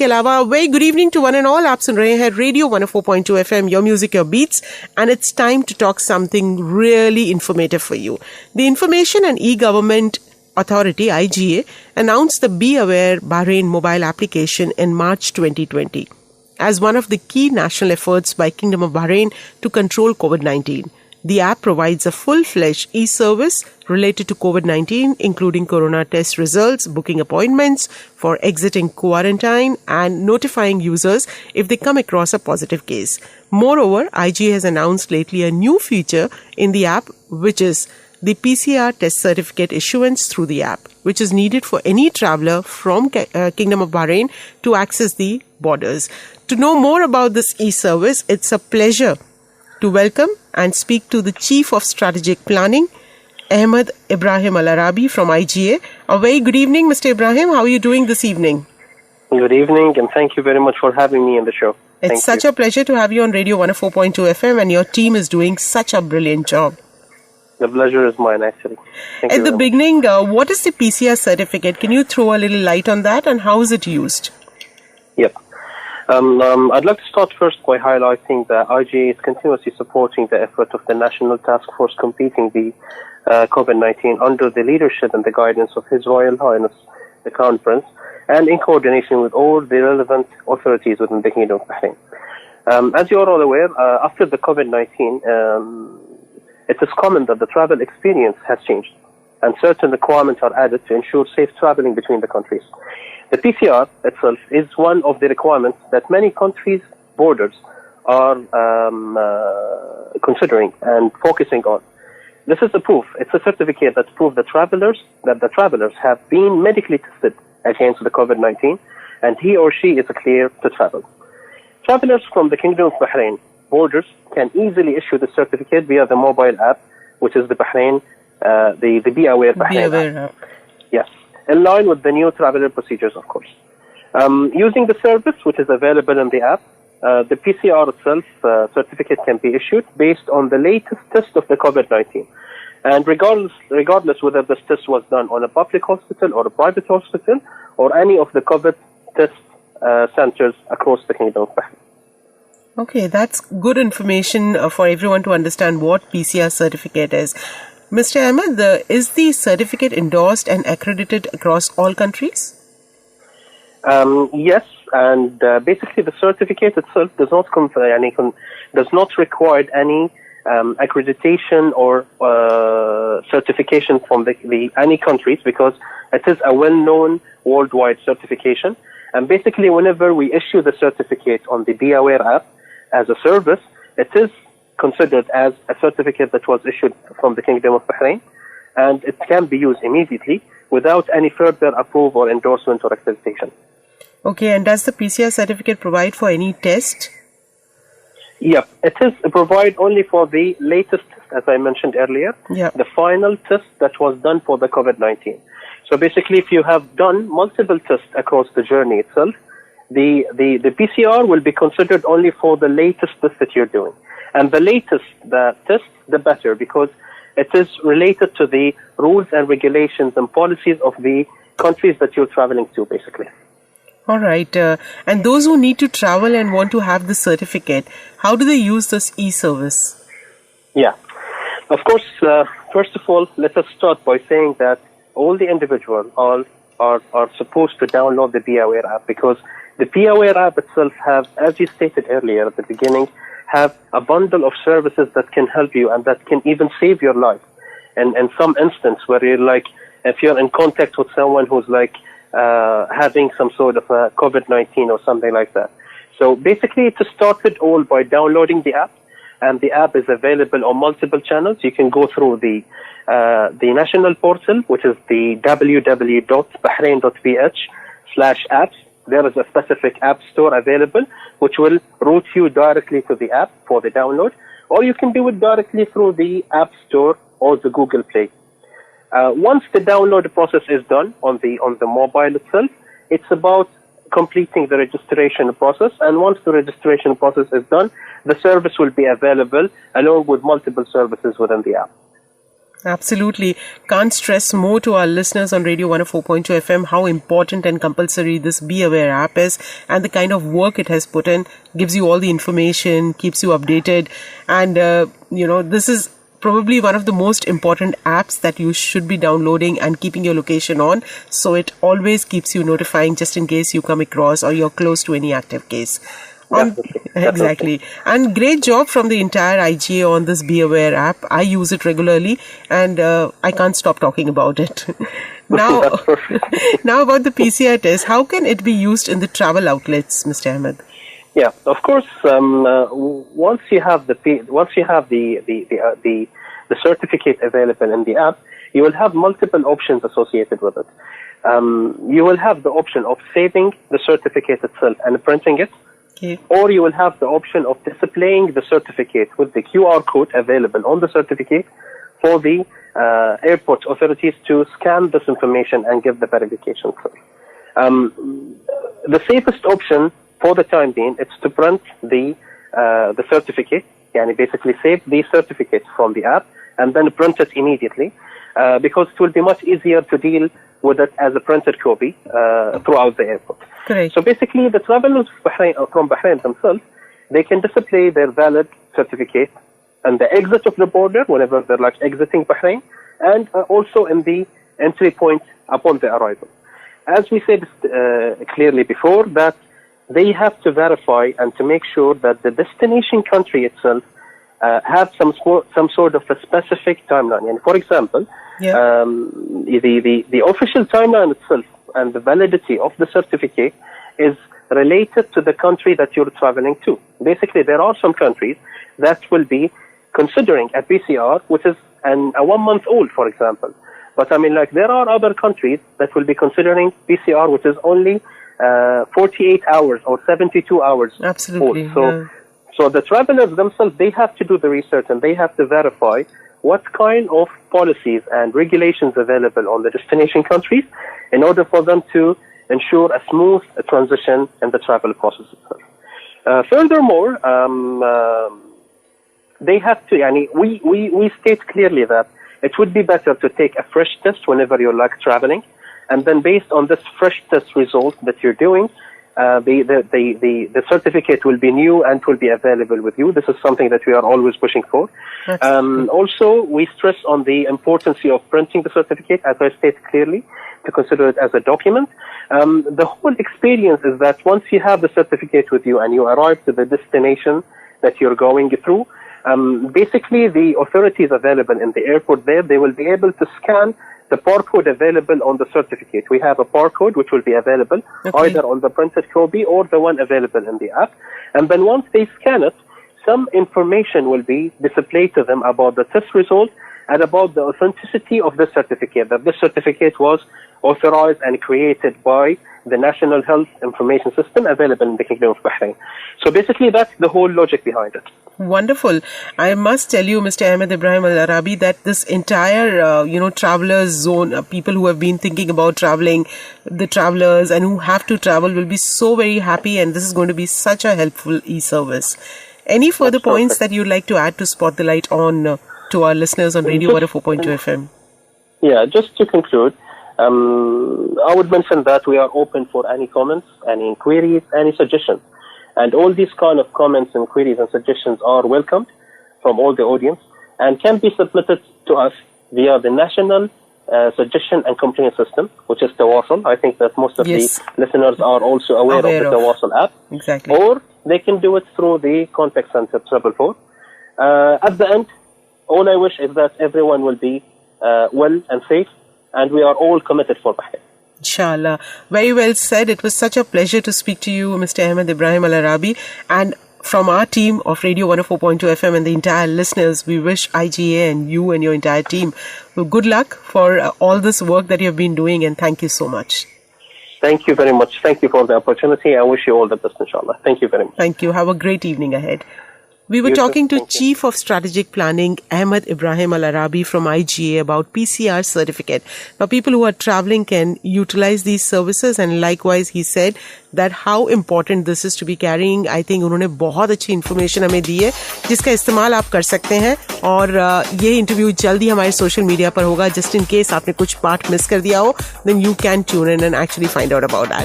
के अलावा very good evening to one and all. आप सुन रहे हैं radio 104.2 FM, your music your beats, and it's time to talk something really informative for you. The Information and E-Government Authority, IGA, announced the Be Aware Bahrain mobile application in March 2020 as one of the key national efforts by Kingdom of Bahrain to control COVID-19. The app provides a full-fledged e-service related to COVID-19, including corona test results, booking appointments for exiting quarantine, and notifying users if they come across a positive case. Moreover, IGA has announced lately a new feature in the app, which is the PCR test certificate issuance through the app, which is needed for any traveler from Kingdom of Bahrain to access the borders. To know more about this e-service, it's a pleasure to welcome and speak to the Chief of Strategic Planning, Ahmed Ibrahim Al-Arabi from IGA. A very good evening, Mr. Ibrahim. How are you doing this evening? Good evening, and thank you very much for having me on the show. It's such a pleasure to have you on Radio 104.2 FM, and your team is doing such a brilliant job. The pleasure is mine, actually. At the beginning, what is the PCR certificate? Can you throw a little light on that, and how is it used? Yep. I'd like to start first by highlighting that IGA is continuously supporting the effort of the National Task Force combating the COVID-19 under the leadership and the guidance of His Royal Highness, the Crown Prince, and in coordination with all the relevant authorities within the Kingdom of Bahrain. As you are all aware, after the COVID-19, it is common that the travel experience has changed, and certain requirements are added to ensure safe traveling between the countries. The PCR itself is one of the requirements that many countries' borders are considering and focusing on. This is a proof. It's a certificate that proves that the travelers have been medically tested against the COVID-19, and he or she is clear to travel. Travelers from the Kingdom of Bahrain borders can easily issue the certificate via the mobile app, which is the Bahrain, the Be Aware Bahrain app. Yes. In line with the new traveler procedures, of course. Using the service, which is available in the app, the PCR itself certificate can be issued based on the latest test of the COVID-19. And regardless whether this test was done on a public hospital or a private hospital or any of the COVID test centers across the Kingdom of Bahrain. Okay, that's good information for everyone to understand what PCR certificate is. Mr. Ahmed, is the certificate endorsed and accredited across all countries? Yes, and basically the certificate itself does not require any accreditation or certification from any countries, because it is a well-known worldwide certification. And basically, whenever we issue the certificate on the Be Aware app as a service, it is considered as a certificate that was issued from the Kingdom of Bahrain, and it can be used immediately without any further approval or endorsement or accreditation. Okay, and does the PCR certificate provide for any test? Yep, it is provide only for the latest test, as I mentioned earlier, the final test that was done for the COVID-19. So basically, if you have done multiple tests across the journey itself, the PCR will be considered only for the latest test that you're doing. And the latest the test, the better, because it is related to the rules and regulations and policies of the countries that you're traveling to, basically. All right. And those who need to travel and want to have the certificate, how do they use this e-service? Yeah. Of course, first of all, let us start by saying that all the individuals are supposed to download the Be Aware app, because the Be Aware app itself have, as you stated earlier at the beginning, have a bundle of services that can help you and that can even save your life. And in some instance where you're like, if you're in contact with someone who's like having some sort of a COVID-19 or something like that. So basically it started all by downloading the app, and the app is available on multiple channels. You can go through the national portal, which is the www.bahrain.bh/apps. There is a specific app store available, which will route you directly to the app for the download, or you can do it directly through the App Store or the Google Play. Once the download process is done on the mobile itself, it's about completing the registration process, and once the registration process is done, the service will be available along with multiple services within the app. Absolutely. Can't stress more to our listeners on Radio 104.2 FM how important and compulsory this Be Aware app is, and the kind of work it has put in. Gives you all the information, keeps you updated, and this is probably one of the most important apps that you should be downloading and keeping your location on, so it always keeps you notifying just in case you come across or you're close to any active case. Exactly. And great job from the entire IGA on this Be Aware app. I use it regularly and I can't stop talking about it. Now about the PCR test. How can it be used in the travel outlets, Mr. Ahmed? Yeah, of course. Once you have the certificate available in the app, you will have multiple options associated with it. You will have the option of saving the certificate itself and printing it. Okay. Or you will have the option of displaying the certificate with the QR code available on the certificate for the airport authorities to scan this information and give the verification. The safest option for the time being is to print the certificate, and basically save the certificate from the app and then print it immediately, because it will be much easier to deal with it as a printed copy throughout the airport. Correct. So basically, the travelers from Bahrain themselves, they can display their valid certificate and the exit of the border whenever they're exiting Bahrain, and also in the entry point upon the arrival. As we said clearly before, that they have to verify and to make sure that the destination country itself have some sort of a specific timeline. And for example, the official timeline itself and the validity of the certificate is related to the country that you're traveling to. Basically, there are some countries that will be considering a PCR, which is a 1 month old, for example. But there are other countries that will be considering PCR, which is only 48 hours or 72 hours Absolutely, old. So the travelers themselves, they have to do the research and they have to verify what kind of policies and regulations available on the destination countries in order for them to ensure a smooth transition in the travel process itself. Furthermore, they have to, we state clearly that it would be better to take a fresh test whenever you're traveling, and then based on this fresh test result that you're doing, the certificate will be new and will be available with you. This is something that we are always pushing for. Also, we stress on the importance of printing the certificate, as I state clearly, to consider it as a document. The whole experience is that once you have the certificate with you and you arrive to the destination that you're going through, basically the authorities available in the airport there, they will be able to scan the barcode available on the certificate. We have a barcode which will be available either on the printed copy or the one available in the app. And then once they scan it, some information will be displayed to them about the test result and about the authenticity of the certificate, that this certificate was authorized and created by the National Health Information System available in the Kingdom of Bahrain. So basically, that's the whole logic behind it. Wonderful. I must tell you, Mr. Ahmed Ibrahim Al Arabi, that this entire, travelers zone, people who have been thinking about traveling, the travelers and who have to travel will be so very happy, and this is going to be such a helpful e-service. Any further points that you'd like to add to spot the light on to our listeners on Radio 104.2 FM? Yeah, just to conclude, I would mention that we are open for any comments, any inquiries, any suggestions. And all these kind of comments, inquiries, and suggestions are welcomed from all the audience and can be submitted to us via the National Suggestion and Complaint System, which is Tawasul. I think that most of the listeners are also aware of the Tawasul app. Exactly. Or they can do it through the contact center 444. At the end, all I wish is that everyone will be well and safe, and we are all committed for Bahrain. Inshallah. Very well said. It was such a pleasure to speak to you, Mr. Ahmed Ibrahim Al Arabi. And from our team of Radio 104.2 FM and the entire listeners, we wish IGA and you and your entire team good luck for all this work that you have been doing, and thank you so much. Thank you very much. Thank you for the opportunity. I wish you all the best, inshallah. Thank you very much. Thank you. Have a great evening ahead. We were You too. talking to Thank you. Chief of Strategic Planning Ahmed Ibrahim Al Arabi from IGA about PCR certificate. Now, people who are traveling can utilize these services, and likewise, he said that how important this is to be carrying. I think उन्होंने बहुत अच्छी information हमें दी है जिसका इस्तेमाल आप कर सकते हैं, और ये इंटरव्यू जल्दी हमारे सोशल मीडिया पर होगा. जस्ट इन केस आपने कुछ पार्ट मिस कर दिया हो, then you can tune in and actually find out about that.